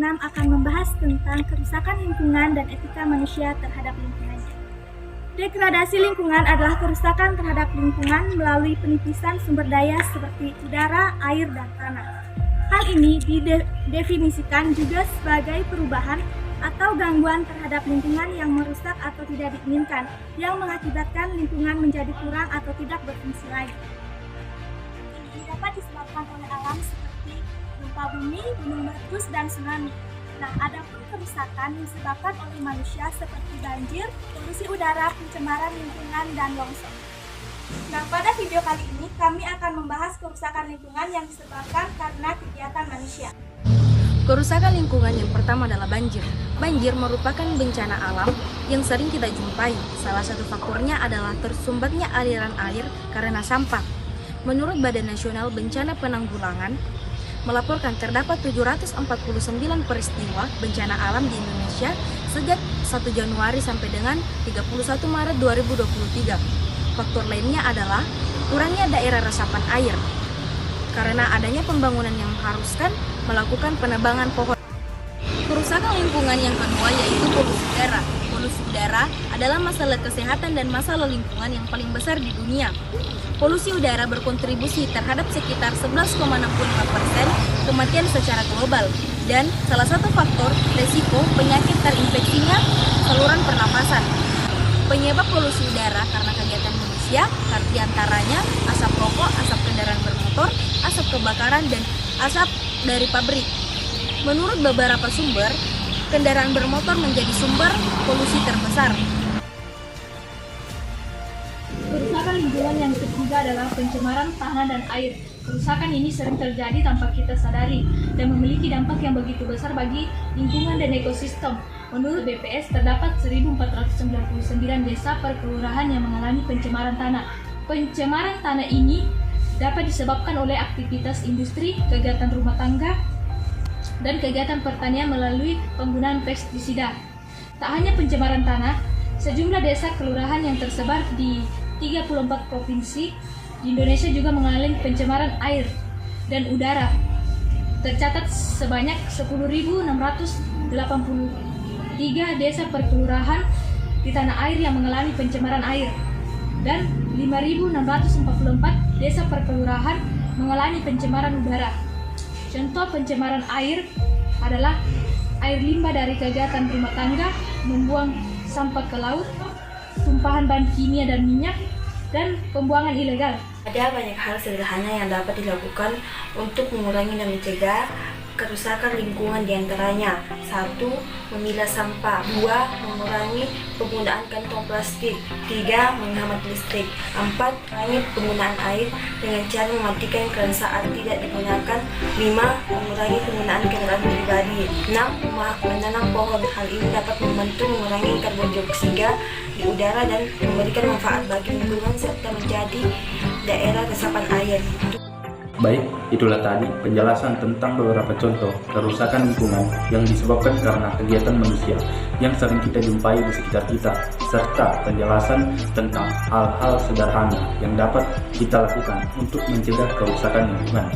6 akan membahas tentang kerusakan lingkungan dan etika manusia terhadap lingkungan. Degradasi lingkungan adalah kerusakan terhadap lingkungan melalui penipisan sumber daya seperti udara, air, dan tanah. Hal ini didefinisikan juga sebagai perubahan atau gangguan terhadap lingkungan yang merusak atau tidak diinginkan, yang mengakibatkan lingkungan menjadi kurang atau tidak berfungsi lagi. Ini dapat disebabkan oleh alam seperti gempa bumi, gunung meletus, dan tsunami. Nah, adapun kerusakan yang disebabkan oleh manusia seperti banjir, polusi udara, pencemaran lingkungan, dan longsor. Nah, pada video kali ini kami akan membahas kerusakan lingkungan yang disebabkan karena kegiatan manusia. Kerusakan lingkungan yang pertama adalah banjir. Banjir merupakan bencana alam yang sering kita jumpai. Salah satu faktornya adalah tersumbatnya aliran air karena sampah. Menurut Badan Nasional Bencana Penanggulangan, melaporkan terdapat 749 peristiwa bencana alam di Indonesia sejak 1 Januari sampai dengan 31 Maret 2023. Faktor lainnya adalah kurangnya daerah resapan air, karena adanya pembangunan yang mengharuskan melakukan penebangan pohon. Kerusakan lingkungan yang kedua yaitu polusi udara. Polusi udara adalah masalah kesehatan dan masalah lingkungan yang paling besar di dunia. Polusi udara berkontribusi terhadap sekitar 11,65% kematian secara global, dan salah satu faktor resiko penyakit terinfeksinya saluran pernapasan. Penyebab polusi udara karena kegiatan manusia, diantaranya asap rokok, asap kendaraan bermotor, asap kebakaran, dan asap dari pabrik. Menurut beberapa sumber, kendaraan bermotor menjadi sumber polusi terbesar. Kerusakan lingkungan yang ketiga adalah pencemaran tanah dan air. Kerusakan ini sering terjadi tanpa kita sadari dan memiliki dampak yang begitu besar bagi lingkungan dan ekosistem. Menurut BPS, terdapat 1.499 desa per kelurahan yang mengalami pencemaran tanah. Pencemaran tanah ini dapat disebabkan oleh aktivitas industri, kegiatan rumah tangga, dan kegiatan pertanian melalui penggunaan pestisida. Tak hanya pencemaran tanah, sejumlah desa kelurahan yang tersebar di 34 provinsi di Indonesia juga mengalami pencemaran air dan udara. Tercatat sebanyak 10.683 desa per kelurahan di tanah air yang mengalami pencemaran air, dan 5.644 desa per kelurahan mengalami pencemaran udara. Contoh pencemaran air adalah air limbah dari kegiatan rumah tangga, membuang sampah ke laut, tumpahan bahan kimia dan minyak, dan pembuangan ilegal. Ada banyak hal sederhana yang dapat dilakukan untuk mengurangi dan mencegah kerusakan lingkungan, diantaranya 1. Memilah sampah, 2. Mengurangi penggunaan kantong plastik, 3. Menghemat listrik, 4. Mengurangi penggunaan air dengan cara mematikan keran saat tidak digunakan, 5. Mengurangi penggunaan kendaraan pribadi, 6. Menanam pohon. Hal ini dapat membantu mengurangi karbon dioksida di udara dan memberikan manfaat bagi lingkungan serta menjadi daerah resapan air. Baik, itulah tadi penjelasan tentang beberapa contoh kerusakan lingkungan yang disebabkan karena kegiatan manusia yang sering kita jumpai di sekitar kita, serta penjelasan tentang hal-hal sederhana yang dapat kita lakukan untuk mencegah kerusakan lingkungan.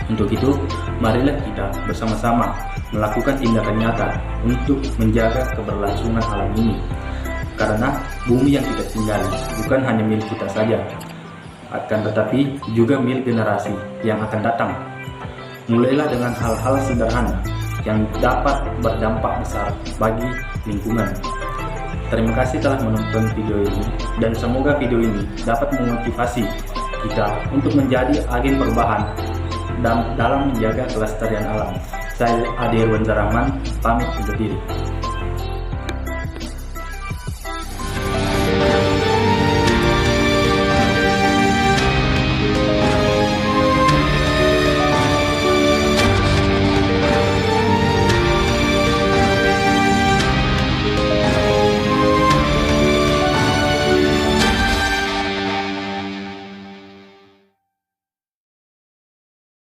Untuk itu, marilah kita bersama-sama melakukan tindakan nyata untuk menjaga keberlangsungan alam ini. Karena bumi yang kita tinggali bukan hanya milik kita saja, akan tetapi juga milik generasi yang akan datang. Mulailah dengan hal-hal sederhana yang dapat berdampak besar bagi lingkungan. Terima kasih telah menonton video ini, dan semoga video ini dapat memotivasi kita untuk menjadi agen perubahan dan dalam menjaga kelestarian alam. Saya Ade Irwan Zarahman, pamit undur diri.